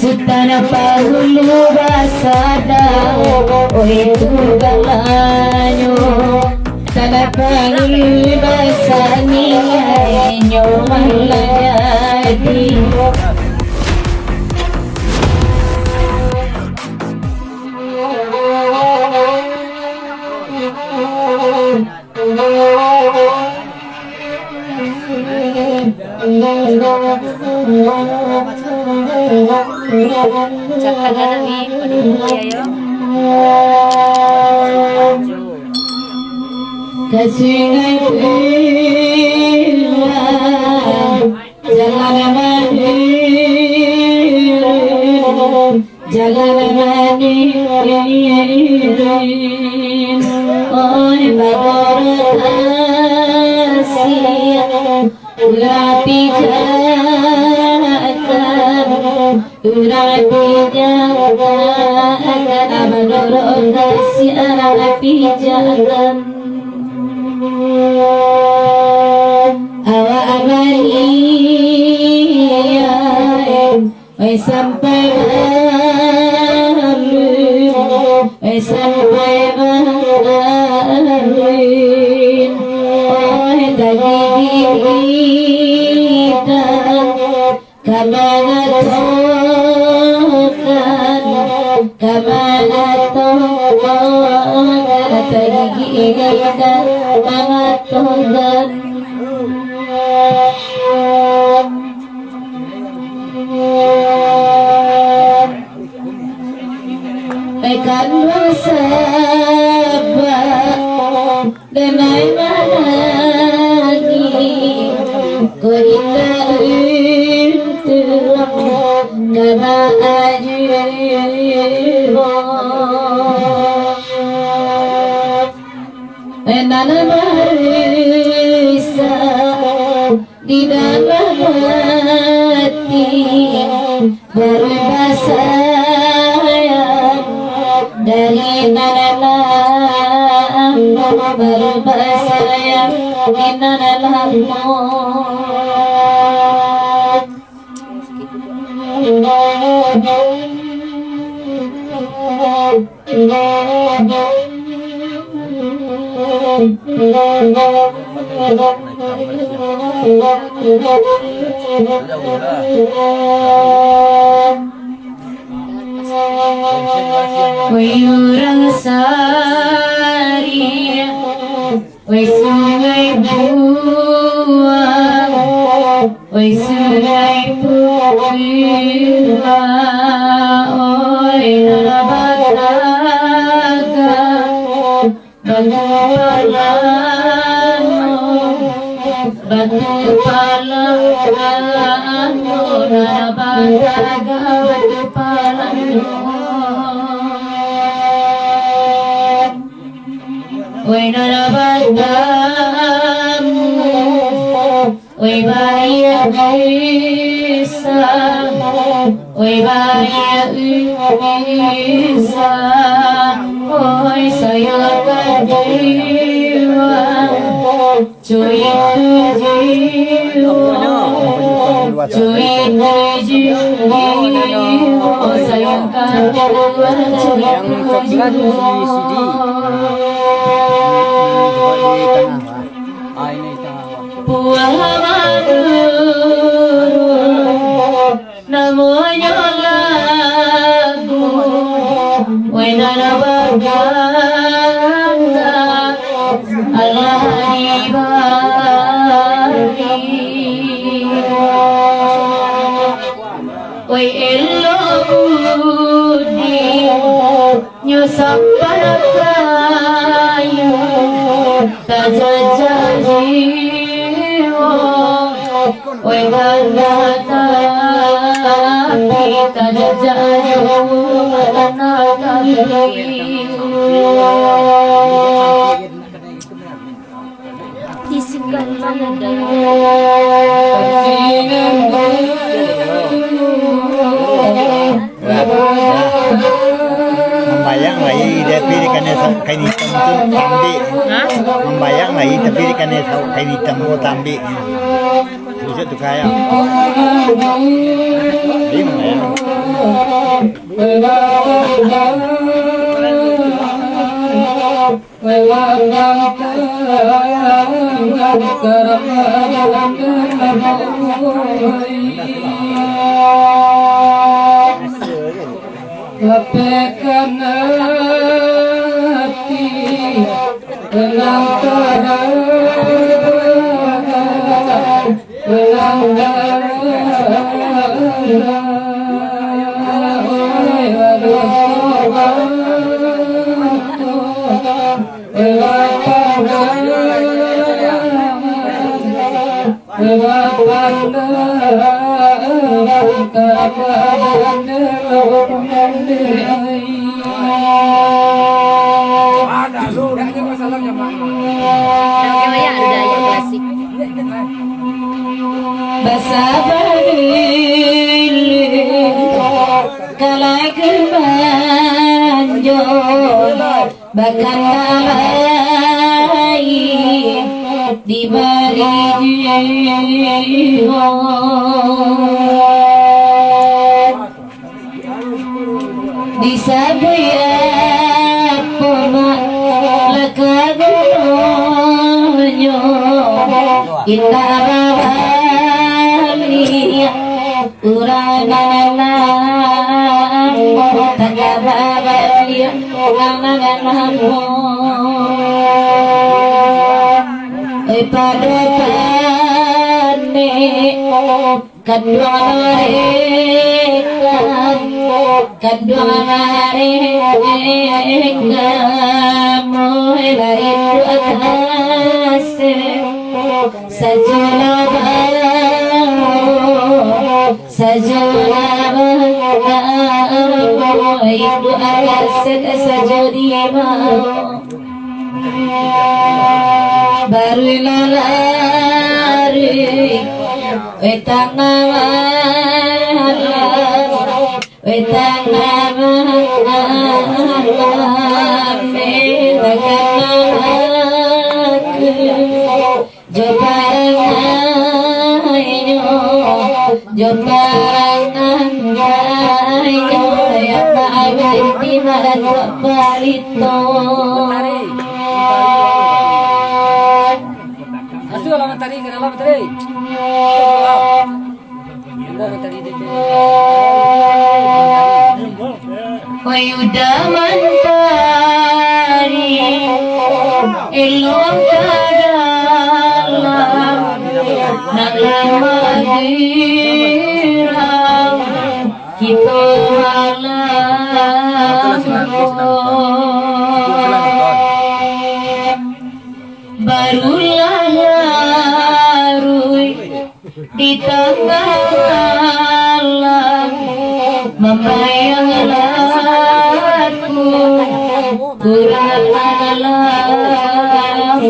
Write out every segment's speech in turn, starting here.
Sutana pahulu basada oi tugalanyo Tana pahulu basani nyo malayadi Cakap lagi, ayo. Kasingai bilang jangan mandiri, jangan mandiri. Oh badar rapi jalan, rapi jalan, badar kasih rapi jalan. Awak amalia, sampai malu, sampai malu. Oh tadi kita kemana tokan, kemana tokan, tadi kita kemana tokan. Ikan bersabar dengan menangi ku indah untuk kena ajibah nana marisa di dalam hati berbasayang dari nanalam berbasayang di nanalam Wayurang sari, way sungai buang, way sungai buang, oi nabataga, batu palano, nabataga, batu palano. Way nalabagamu, way bahaya bisa, way bahaya bisa, oi saya jiwa, cuy jiwa, cuy jiwa, sayang kedua jiwa. Buah maduro namanya lagu wenana berganda Allah dibari way elo budi nyusap pada kayu tajajaji way ganda kita jauh isikan mana membayang lagi tapi ikannya kain hitam tu tambi membayang lagi tapi ikannya kain hitam tu tambi susah tu kaya ini membayang Lapekan hati Elang terang Elang Namanya ada yang klasik. Kalai kebanjo bahkan kalai di bari di sabya poma lekagonyo kita bali urana tagabali urana padopane kadua mereka mulai itu atas sajuna itu atas sajudima baru lalari Asu lama tadi kenapa tadi? Wayuda mantari ilong kadalam nakamadiraw kita malam barulah larui di tengah malam membayang laku kurang alam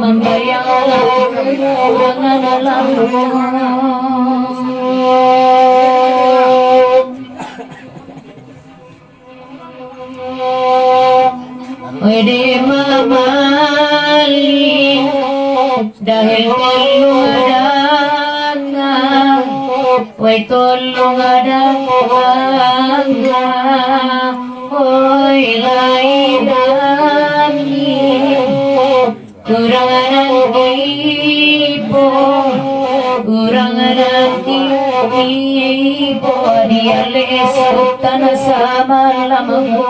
membayang laku kurang alam Wede mamali dahil tolong Way tolong Hoy laidani kurangan ipo dia lesutan sama lamamu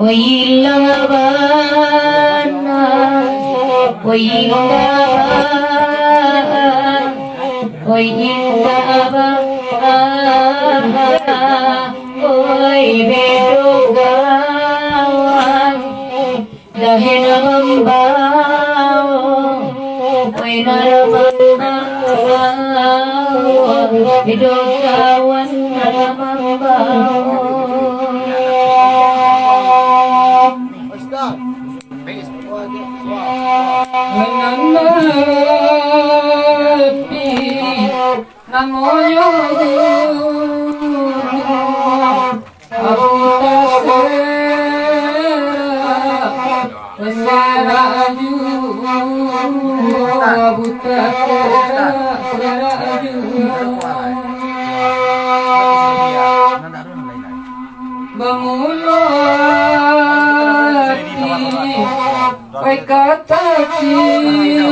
Oilabana Oy bedogawan dahil membawa Oy naramambawa bedogawan naramambawa Menanapi nangoyo Abu tasera aju Abu tasera aju Ay kata cinta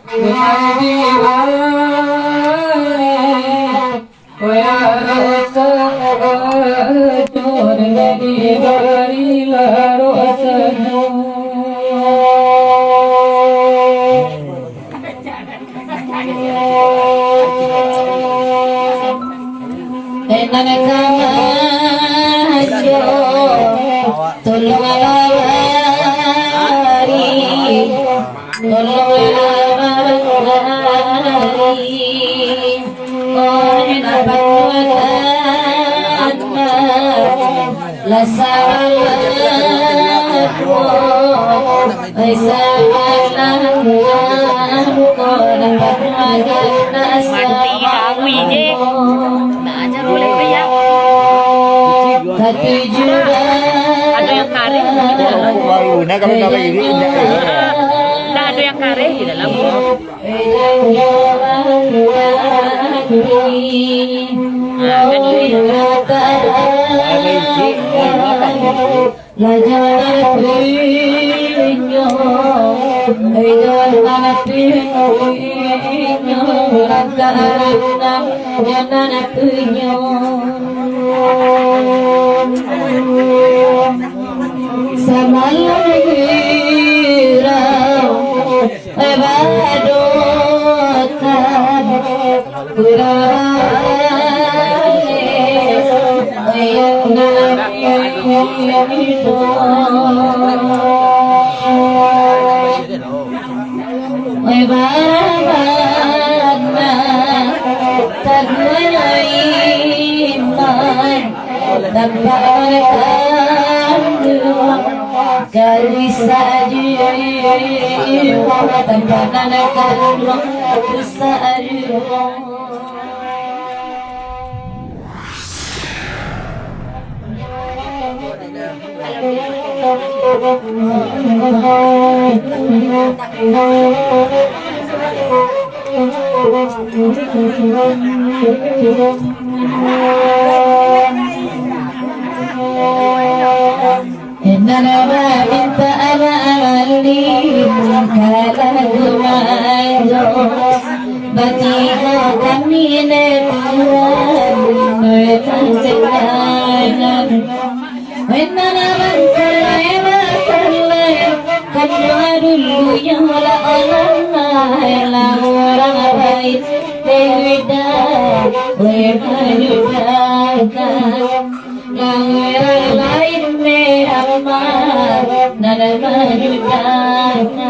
dengan diwali Koya rasa jor dari bari laro sajo Enana kamajo tolong alawari oh enak la salatu tapi juga Ada yang kare di dalam. Baru nah kalau kalau ini Nah, ada yang kare di dalam. Kali saja tanpa nanakan saja. Innama minta ana amali kala gumajo batika kami netuan metansenan innama minta kadua dulu yang la Allah la orang baik beda Langgar lain me amar nana majudana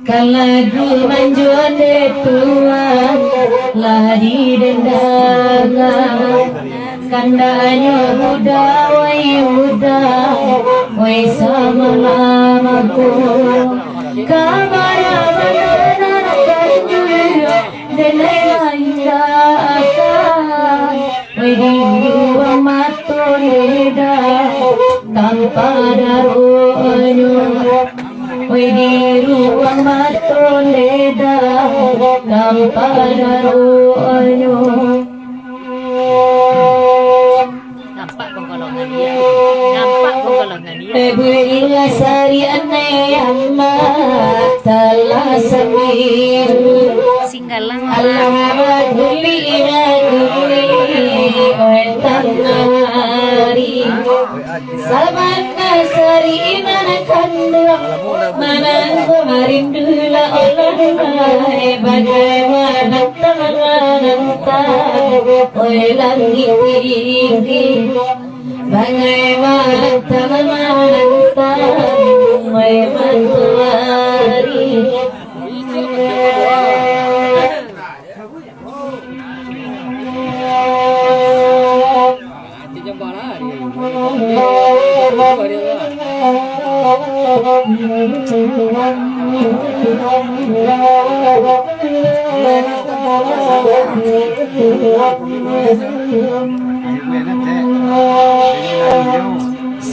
Kalagu manjone tuan lari dendangan kandanya muda wai sama lamaku kamara benar kanjur denai akan wai dua mata leda tanpa darunya wai di ruang mata leda tanpa darunya Nampak penggolongan dia. Nampak penggolongan dia. Bila sariannya amma telah semir Singgalang. Allah guli tanari Sabana sarina kandung Manangku marindula Allah bagaimana tangan Oi langit tinggi bagaimana tangan Oi matahari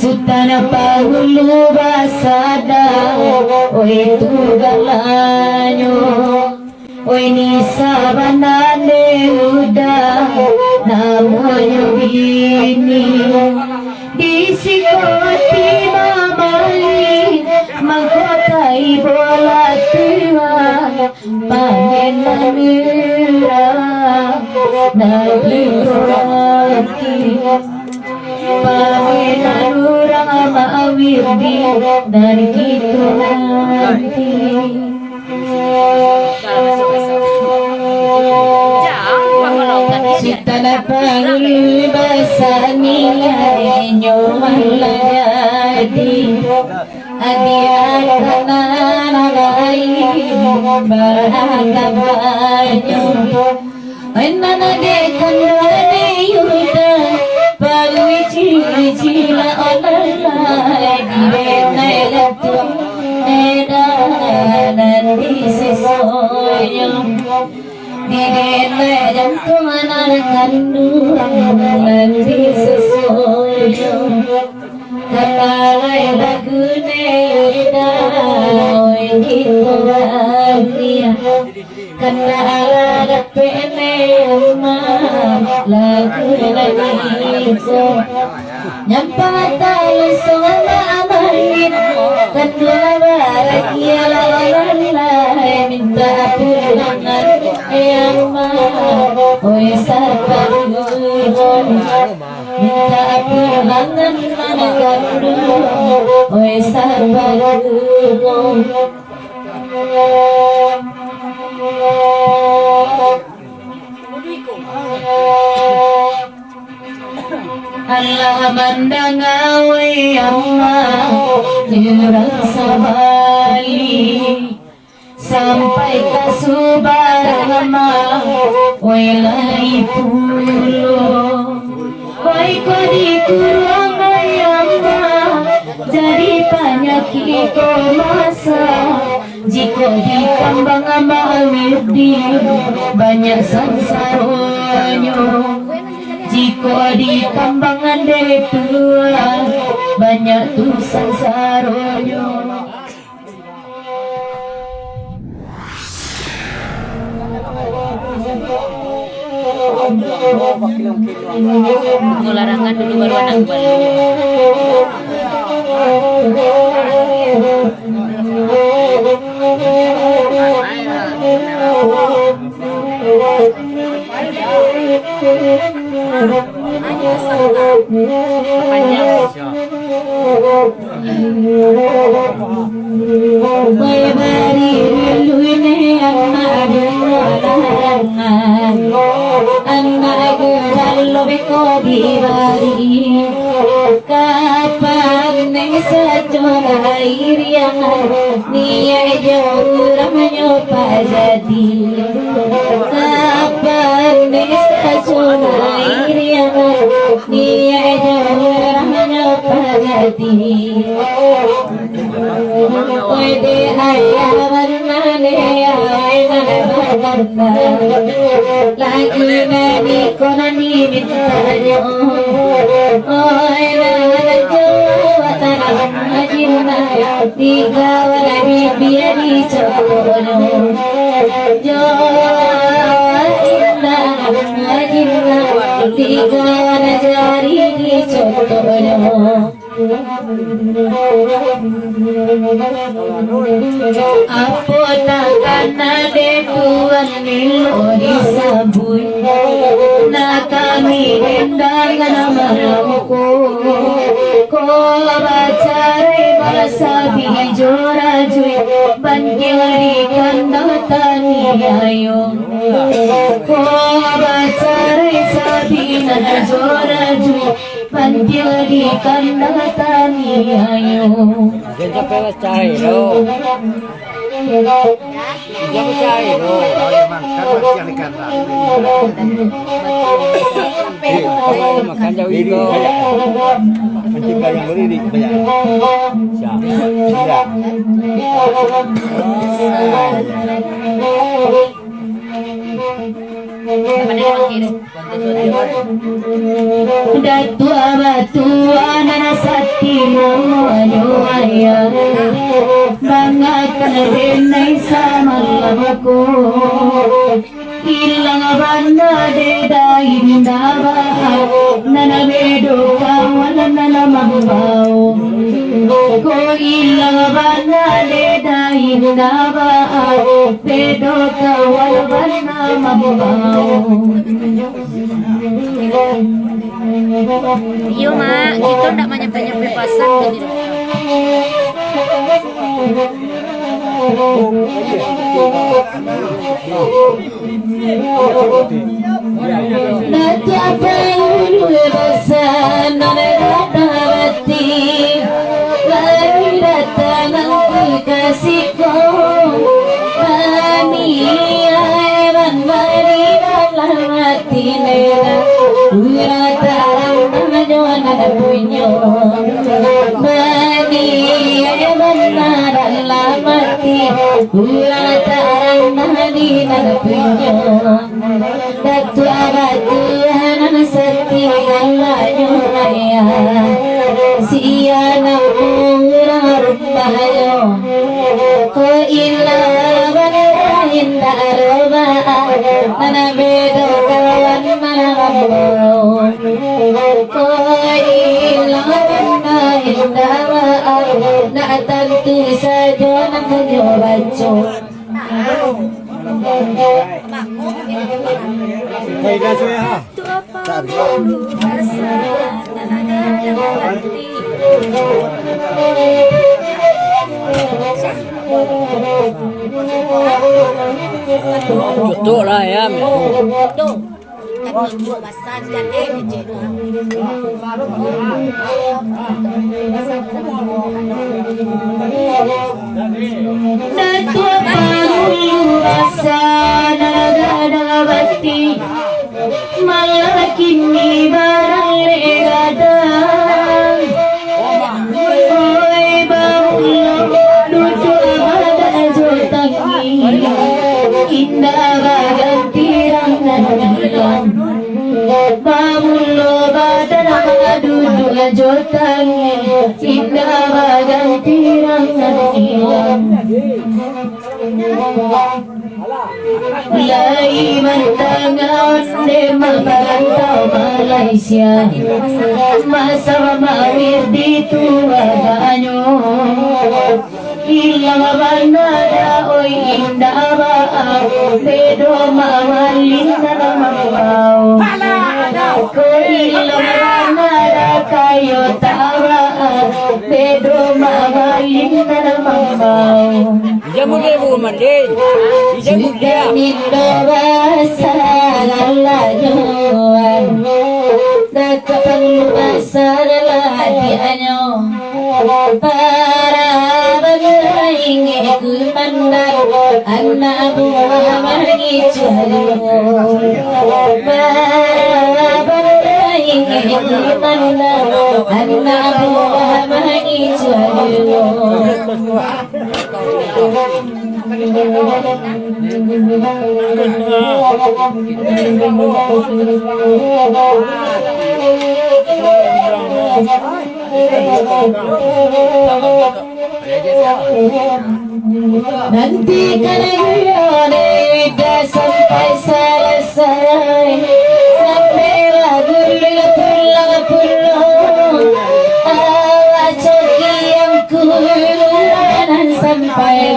Sutana pahulu basada oi tugalanyo oi ni sabanane udah namonyo bini di sikoti mamali mangkotai bola tua panenanira naliraki panenanurang maawirdi dari gitu nanti Sitana pangul basani nyoman lagi adian kanan lagi beragabanyo enana dekan dane yuda palui cila online dibenai latu edanan di sesoyo Dile jantung anak kandung nanti sesuatu Kapalai lagune udah gitu bahagia Karena ala dapene umah lagu lagi Nyampa tali sama amanin Kedua bahagia lalai minta pulangan yang mau oi sabarun minta pulangan mana kandung oi sabarun Allah mandang awe Allah jurang sabali sampai ke Subarama welai pulo koi kodi kurang ayamba jadi penyakit masa jika di kambang ama wirdi banyak sansaronyo jika di kambangan tua banyak tuh sansaronyo Larangan dulu baru anak baru. Kapan neng sajona iriangan niya jauh ramanya pajadi kapan neng sajona iriangan niya jauh ramanya pajadi Wede ayawan mane ayawan lagi nani konani mintayo Oy nana jawa tanah majina tiga wala bibiari chono jawa inna majina tiga wala jari di chono Apota kanade tuan nilori sabun nakami rendangan malamku ko bacare basabi jora jui banjari kandatani ayo ko bacare sabi jora jui banjari kandatani ayo Jangan pelas cari lo. Jangan cari lo. Makan jauh itu. Macam yang beri di banyak. Siap. Datua batu anak sakti bangat rin ay sa malawa ko. Ilang banda de dahil daba na nabedo ka wala na lamang ko ilang banda de dahil daba bedo ka wala na mababaw. Iyo ma, gitu ndak nyampe-nyampe pasar gitu. Nagcapai bebasan nadawati baru datang kasihku Mania evan mari dalam hati nera urataran najuana punyo Mania evan dalam hati urataran nadina punyo Datu abatuhan setia layunaya Siana murah rupayo Ko ilawan inda roba Nana bedo kawan malamau Ko ilawan inda Na tentu saja nak menyobaco Hey, that's where ha. Tutup lah ya. Datua Panulu Asana Gadabati Malakini Barang Legadang Oi Bahulo Lucu Abada Jotangi Indah Baganti Rangnan Bahulo Badan Adudu Jotangi Indah Baganti Rangnan Lai mantangan de mabarantau Malaysia Masa mawir di tuaganyo Ilang bandada oi indah baa Bedo mawalin na mamaw Ko ilang bandada kayo tawa Bedo mawalin na mamaw Jamu dia bu mandi. Jamu dia. Nindo basa lalayuan Nakapang basa lalayanyo Para bagaing ikumandan Anak buah magicualo Para bagaing ikumandan Anak buah magicualo Nanti kalian udah sampai selesai Sampai lagu pulang Awak coki yang kulanan sampai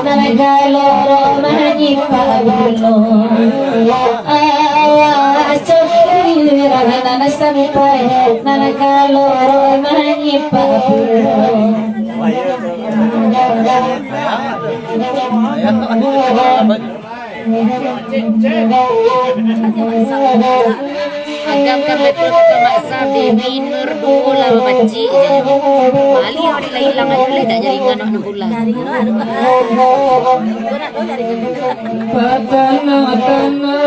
Nagaloro menyipak bulu Awak coki ranan sampai Nagaloro menyipak bulu Agam betul ke maksa di minur dulu lah baci Bali ada hilang aja lah tak jadi anak bulan Patana tana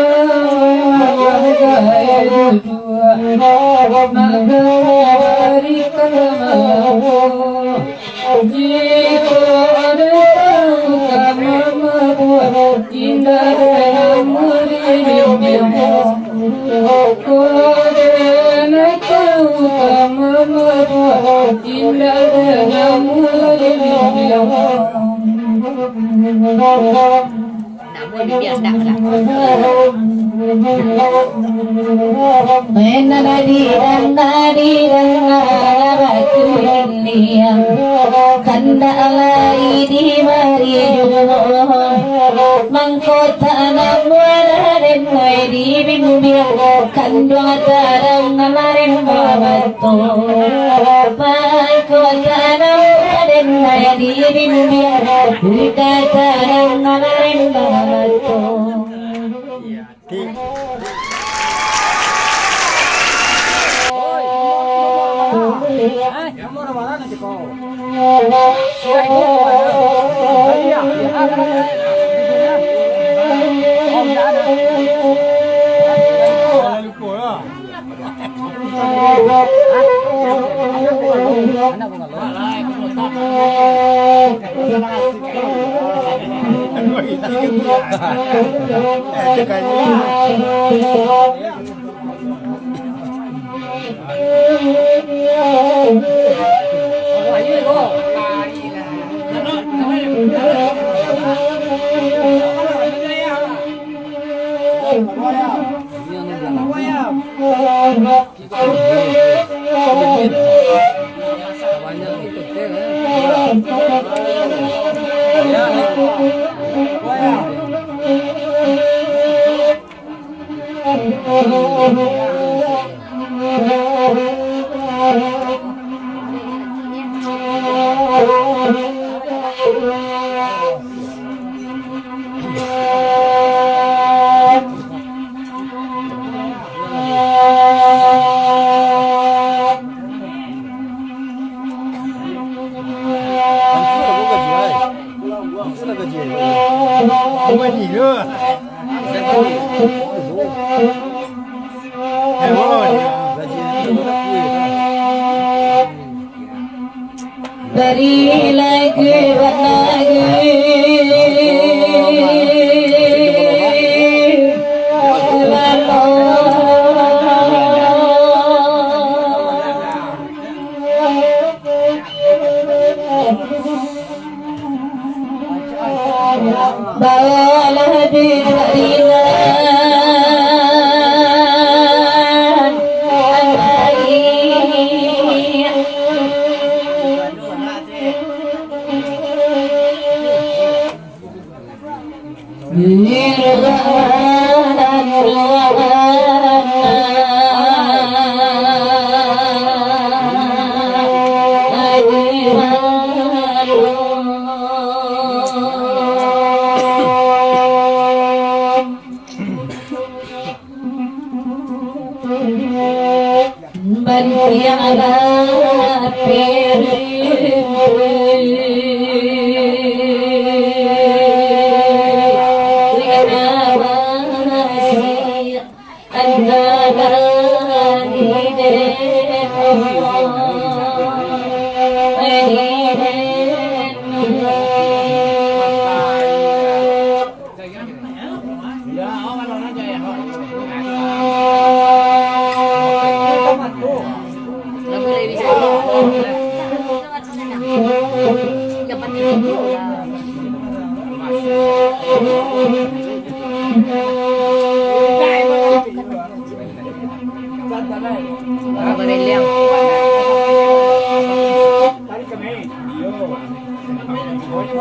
Nagari kalamaho Jiko ada kamamahu Indah muridnya Kodena kau kamamahu Indah muridnya Nak boleh biar dah lah. Beri lagi bawalah dirilan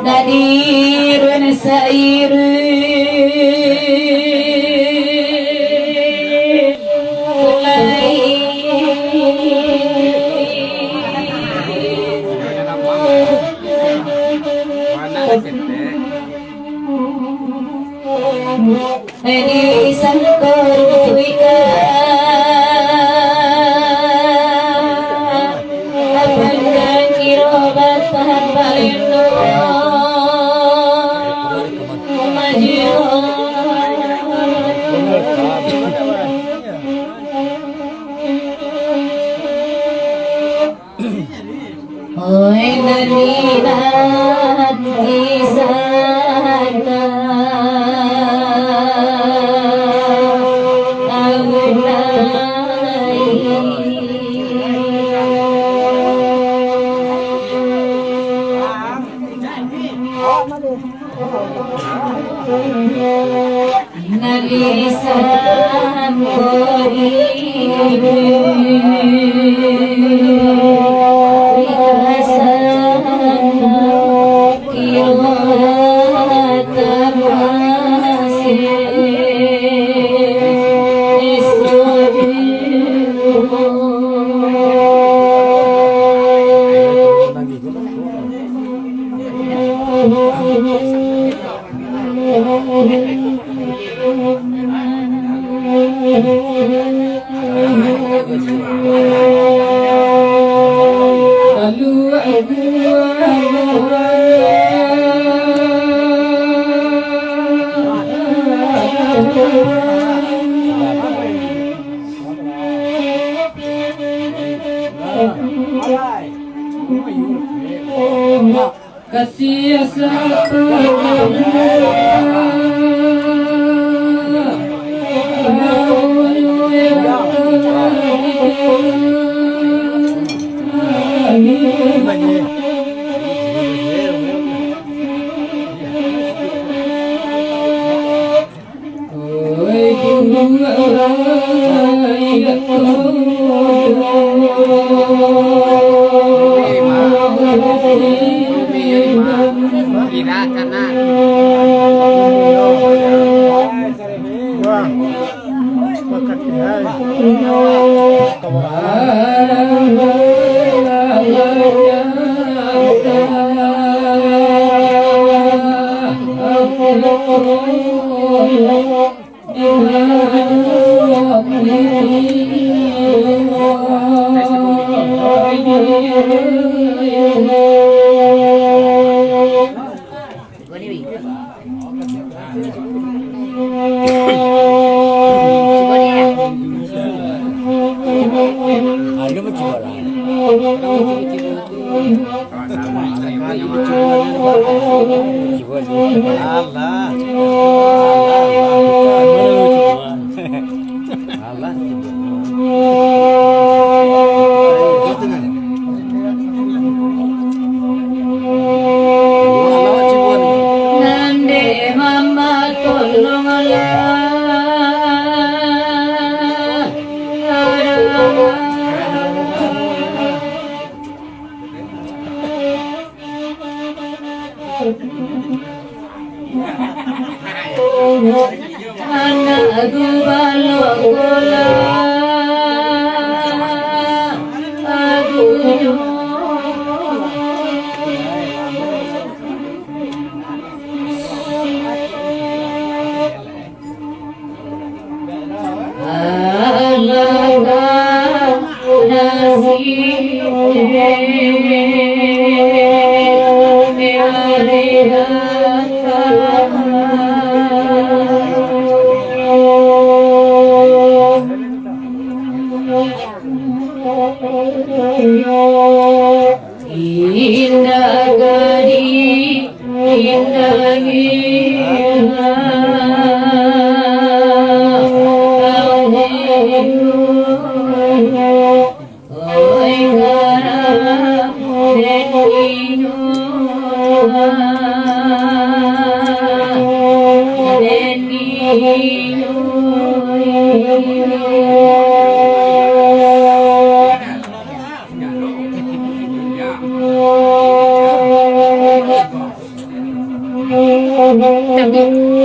Nadirun sair Ini sangkor wika Apanya kirobat tahan balindo Oi nanirat kisana Nalisan kasih Kira karena Nande mama anak balogola aduh Indah gadi, indah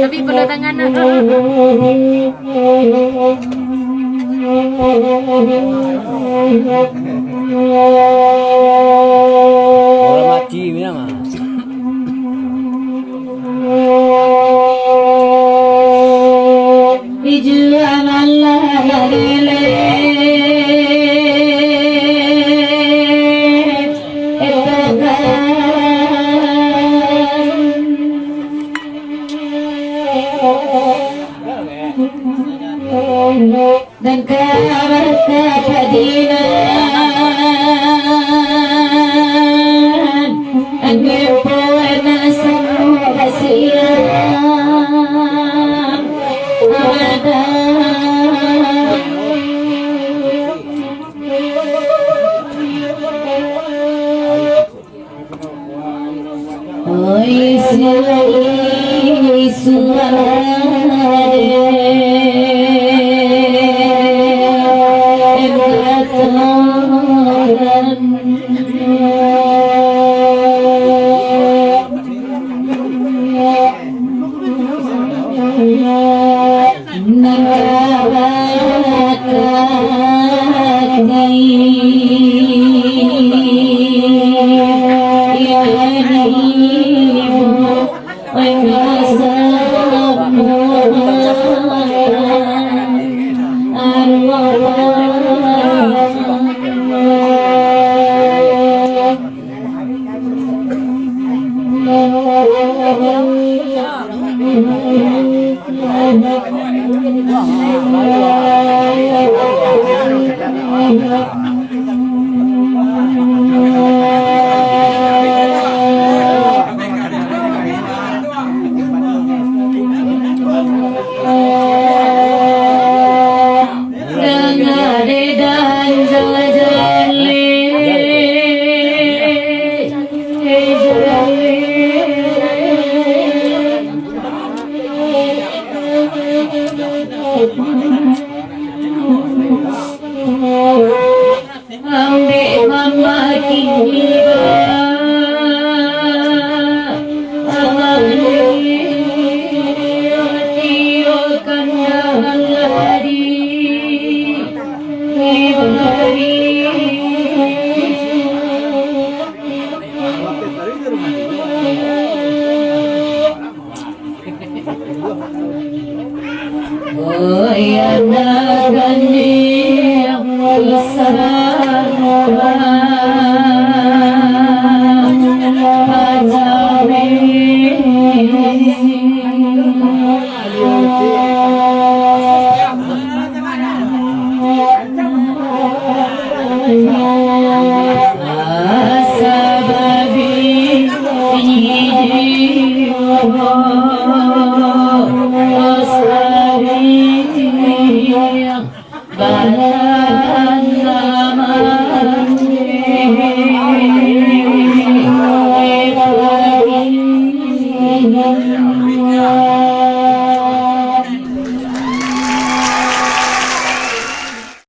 tapi pelotangan Orang mati memang. Dijual Allah lele dan kabar kepadinan dan kepuanan semua kasihan ada Oi Ambek mama tiba tiukan lari oh ya